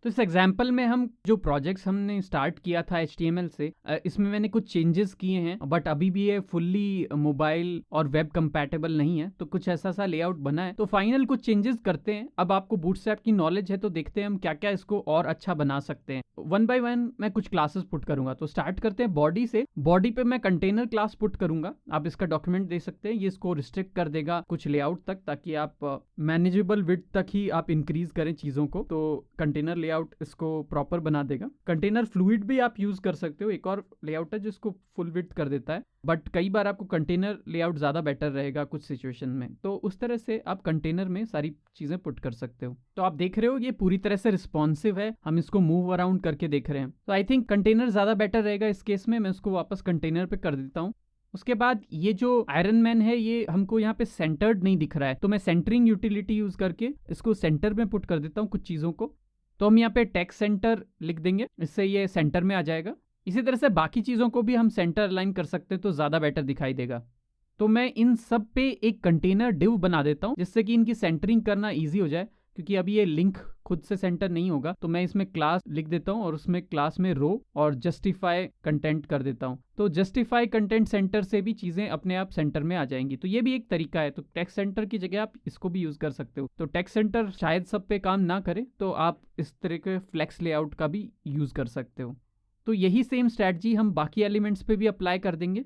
तो इस एग्जाम्पल में हम जो प्रोजेक्ट्स हमने स्टार्ट किया था HTML से, इसमें मैंने कुछ चेंजेस किए हैं, बट अभी भी ये फुल्ली मोबाइल और वेब कंपैटिबल नहीं है, तो कुछ ऐसा सा लेआउट बना है। तो फाइनल कुछ चेंजेस करते हैं। अब आपको बूटस्ट्रैप की नॉलेज है तो देखते हैं हम क्या क्या इसको और अच्छा बना सकते हैं। वन बाय वन मैं कुछ क्लासेस पुट करूंगा। तो स्टार्ट करते हैं बॉडी से। बॉडी पे मैं कंटेनर क्लास पुट करूंगा। आप इसका डॉक्यूमेंट दे सकते हैं, ये इसको रिस्ट्रिक्ट कर देगा कुछ लेआउट तक, ताकि आप मैनेजेबल विड्थ तक ही आप इंक्रीज करें चीजों को। तो कंटेनर लेआउट इसको प्रॉपर बना देगा। कंटेनर फ्लूइड भी आप यूज कर सकते हो, एक और लेआउट है जिसको फुल विड्थ कर देता है, बट कई बार आपको कंटेनर लेआउट ज्यादा बेटर रहेगा कुछ सिचुएशन में। तो उस तरह से आप कंटेनर में सारी चीजें पुट कर सकते हो। तो आप देख रहे हो ये पूरी तरह से रिस्पॉन्सिव है, हम इसको मूव अराउंड करके देख रहे हैं। तो आई थिंक कंटेनर ज्यादा बेटर रहेगा इस केस में। मैं इसको वापस कंटेनर पे कर देता हूँ। उसके बाद ये जो आयरन मैन है ये हमको यहाँ पे सेंटर्ड नहीं दिख रहा है, तो मैं सेंटरिंग यूटिलिटी यूज करके इसको सेंटर में पुट कर देता हूँ कुछ चीजों को। तो हम यहाँ पे टेक्स्ट सेंटर लिख देंगे, इससे ये सेंटर में आ जाएगा। इसी तरह से बाकी चीजों को भी हम सेंटर अलाइन कर सकते हैं तो ज्यादा बेटर दिखाई देगा। तो मैं इन सब पे एक कंटेनर डिव बना देता हूँ, जिससे कि इनकी सेंटरिंग करना ईजी हो जाए, क्योंकि अभी ये लिंक खुद से सेंटर नहीं होगा। तो मैं इसमें क्लास लिख देता हूँ और उसमें क्लास में रो और जस्टिफाई कंटेंट कर देता हूँ। तो जस्टिफाई कंटेंट सेंटर से भी चीजें अपने आप सेंटर में आ जाएंगी। तो ये भी एक तरीका है। तो टेक्स्ट सेंटर की जगह आप इसको भी यूज कर सकते हो। तो टेक्स्ट सेंटर शायद सब पे काम ना करे, तो आप इस तरह के फ्लेक्स लेआउट का भी यूज कर सकते हो। तो यही सेम स्ट्रैटेजी हम बाकी एलिमेंट्स पे भी अप्लाई कर देंगे।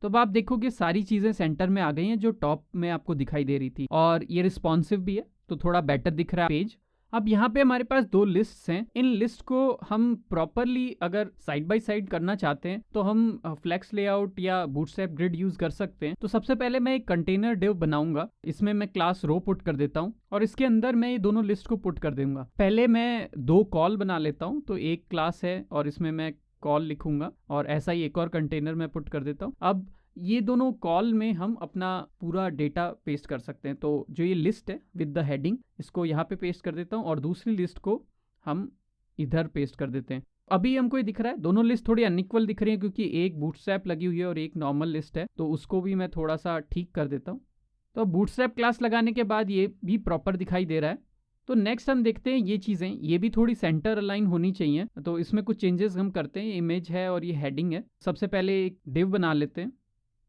तो अब आप देखोगे सारी चीजें सेंटर में आ गई हैं जो टॉप में आपको दिखाई दे रही थी, और ये रिस्पॉन्सिव भी है, तो थोड़ा बेटर दिख रहा है पेज। अब यहाँ पे हमारे पास दो लिस्ट्स हैं। इन लिस्ट को हम प्रॉपरली अगर साइड बाय साइड करना चाहते हैं तो हम फ्लेक्स लेआउट या बूटस्ट्रैप ग्रिड यूज कर सकते हैं। तो सबसे पहले मैं एक कंटेनर डिव बनाऊंगा, इसमें मैं क्लास रो पुट कर देता हूँ और इसके अंदर मैं ये दोनों लिस्ट को पुट कर दूंगा। पहले मैं दो कॉल बना लेता हूँ। तो एक क्लास है और इसमें मैं कॉल लिखूंगा, और ऐसा ही एक और कंटेनर में पुट कर देता हूँ। अब ये दोनों कॉल में हम अपना पूरा डेटा पेस्ट कर सकते हैं। तो जो ये लिस्ट है विद द हेडिंग, इसको यहाँ पे पेस्ट कर देता हूँ और दूसरी लिस्ट को हम इधर पेस्ट कर देते हैं। अभी हमको ये दिख रहा है दोनों लिस्ट थोड़ी अनइक्वल दिख रही है, क्योंकि एक बूटस्ट्रैप लगी हुई है और एक नॉर्मल लिस्ट है। तो उसको भी मैं थोड़ा सा ठीक कर देता हूँ। तो बूटस्ट्रैप क्लास लगाने के बाद ये भी प्रॉपर दिखाई दे रहा है। तो नेक्स्ट हम देखते हैं ये चीज़ें, ये भी थोड़ी सेंटर अलाइन होनी चाहिए। तो इसमें कुछ चेंजेस हम करते हैं। इमेज है और ये हेडिंग है। सबसे पहले एक डिव बना लेते हैं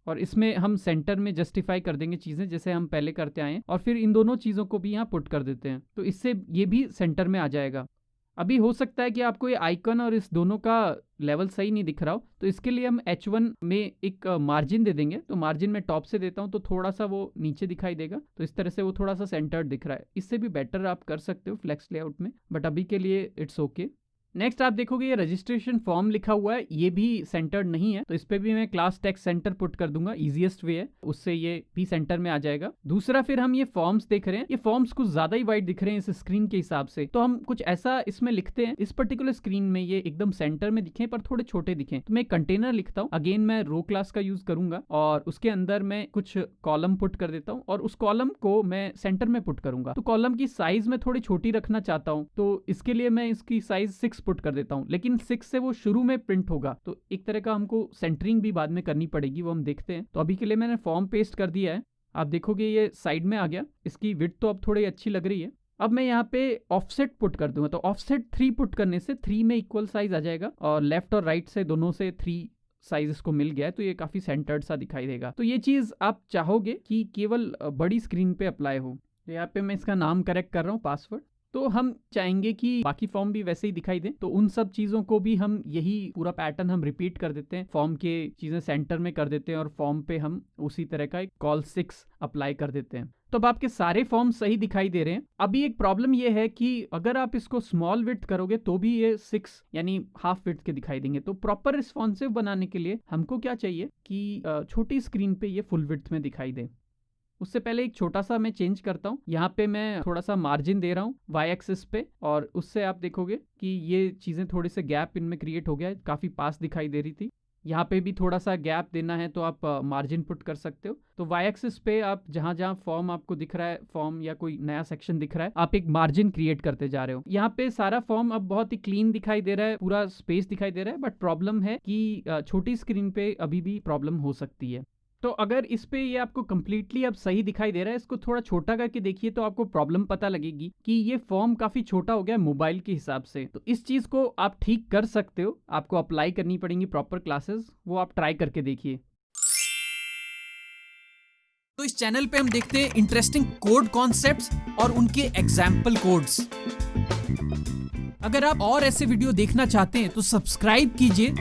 और इसमें हम सेंटर में जस्टिफाई कर देंगे चीज़ें जैसे हम पहले करते आए हैं, और फिर इन दोनों चीज़ों को भी यहाँ पुट कर देते हैं। तो इससे ये भी सेंटर में आ जाएगा। अभी हो सकता है कि आपको ये आइकन और इस दोनों का लेवल सही नहीं दिख रहा हो, तो इसके लिए हम H1 में एक मार्जिन दे देंगे। तो मार्जिन में टॉप से देता हूँ तो थोड़ा सा वो नीचे दिखाई देगा। तो इस तरह से वो थोड़ा सा सेंटर्ड दिख रहा है। इससे भी बेटर आप कर सकते हो फ्लेक्स लेआउट में, बट अभी के लिए इट्स ओके। नेक्स्ट आप देखोगे ये रजिस्ट्रेशन फॉर्म लिखा हुआ है, ये भी सेंटर्ड नहीं है। तो इस पे भी मैं क्लास टेक्स्ट सेंटर पुट कर दूंगा, इजीएस्ट वे है, उससे ये भी सेंटर में आ जाएगा। दूसरा फिर हम ये फॉर्म्स देख रहे हैं, ये फॉर्म्स कुछ ज्यादा ही वाइड दिख रहे हैं इस स्क्रीन के हिसाब से। तो हम कुछ ऐसा इसमें लिखते हैं, इस पर्टिकुलर स्क्रीन में ये एकदम सेंटर में दिखे पर थोड़े छोटे दिखे। तो मैं एक कंटेनर लिखता हूँ, अगेन मैं रो क्लास का यूज करूंगा और उसके अंदर मैं कुछ कॉलम पुट कर देता हूँ और उस कॉलम को मैं सेंटर में पुट करूंगा। तो कॉलम की साइज में थोड़ी छोटी रखना चाहता हूँ, तो इसके लिए मैं इसकी साइज 6 पुट कर देता हूँ, लेकिन 6 से वो शुरू में प्रिंट होगा। तो एक तरह का हमको सेंटरिंग भी बाद में करनी पड़ेगी, वो हम देखते हैं। तो अभी के लिए मैंने फॉर्म पेस्ट कर दिया है। आप देखोगे ये साइड में आ गया। इसकी विड्थ तो अब थोड़ी अच्छी लग रही है। अब मैं यहाँ पे ऑफसेट पुट कर दूंगा। तो ऑफसेट 3 पुट करने से 3 में इक्वल साइज आ जाएगा, और लेफ्ट और राइट से दोनों से 3 साइज इसको मिल गया है। तो ये काफी सेंटर्ड सा दिखाई देगा। तो ये चीज आप चाहोगे कि केवल बड़ी स्क्रीन पे अप्लाई हो। तो यहाँ पे मैं इसका नाम करेक्ट कर रहा हूँ, पासवर्ड। तो हम चाहेंगे कि बाकी फॉर्म भी वैसे ही दिखाई दे, तो उन सब चीजों को भी हम यही पूरा पैटर्न हम रिपीट कर देते हैं। फॉर्म के चीजें सेंटर में कर देते हैं और फॉर्म पे हम उसी तरह का एक कॉल 6 अप्लाई कर देते हैं। तो अब आपके सारे फॉर्म सही दिखाई दे रहे हैं। अभी एक प्रॉब्लम ये है कि अगर आप इसको स्मॉल विड्थ करोगे तो भी ये 6 यानी हाफ विड्थ के दिखाई देंगे। तो प्रॉपर रिस्पॉन्सिव बनाने के लिए हमको क्या चाहिए कि छोटी स्क्रीन पे ये फुल विड्थ में दिखाई दे। उससे पहले एक छोटा सा मैं चेंज करता हूँ। यहाँ पे मैं थोड़ा सा मार्जिन दे रहा हूँ वाई एक्सिस पे, और उससे आप देखोगे कि ये चीज़ें थोड़े से गैप इनमें क्रिएट हो गया है, काफ़ी पास दिखाई दे रही थी। यहाँ पे भी थोड़ा सा गैप देना है तो आप मार्जिन पुट कर सकते हो। तो वाई एक्सिस पे आप जहाँ जहाँ फॉर्म आपको दिख रहा है, फॉर्म या कोई नया सेक्शन दिख रहा है, आप एक मार्जिन क्रिएट करते जा रहे हो। यहाँ पे सारा फॉर्म अब बहुत ही क्लीन दिखाई दे रहा है, पूरा स्पेस दिखाई दे रहा है। बट प्रॉब्लम है कि छोटी स्क्रीन पे अभी भी प्रॉब्लम हो सकती है। तो अगर इस पे ये आपको कंप्लीटली अब सही दिखाई दे रहा है, इसको थोड़ा छोटा करके देखिए तो आपको प्रॉब्लम पता लगेगी कि ये फॉर्म काफी छोटा हो गया है मोबाइल के हिसाब से। तो इस चीज को आप ठीक कर सकते हो, आपको अप्लाई करनी पड़ेंगी प्रॉपर क्लासेस, वो आप ट्राई करके देखिए। तो इस चैनल पे हम देखते हैं इंटरेस्टिंग कोड कॉन्सेप्ट्स और उनके एग्जाम्पल कोड्स। अगर आप और ऐसे वीडियो देखना चाहते हैं तो सब्सक्राइब कीजिए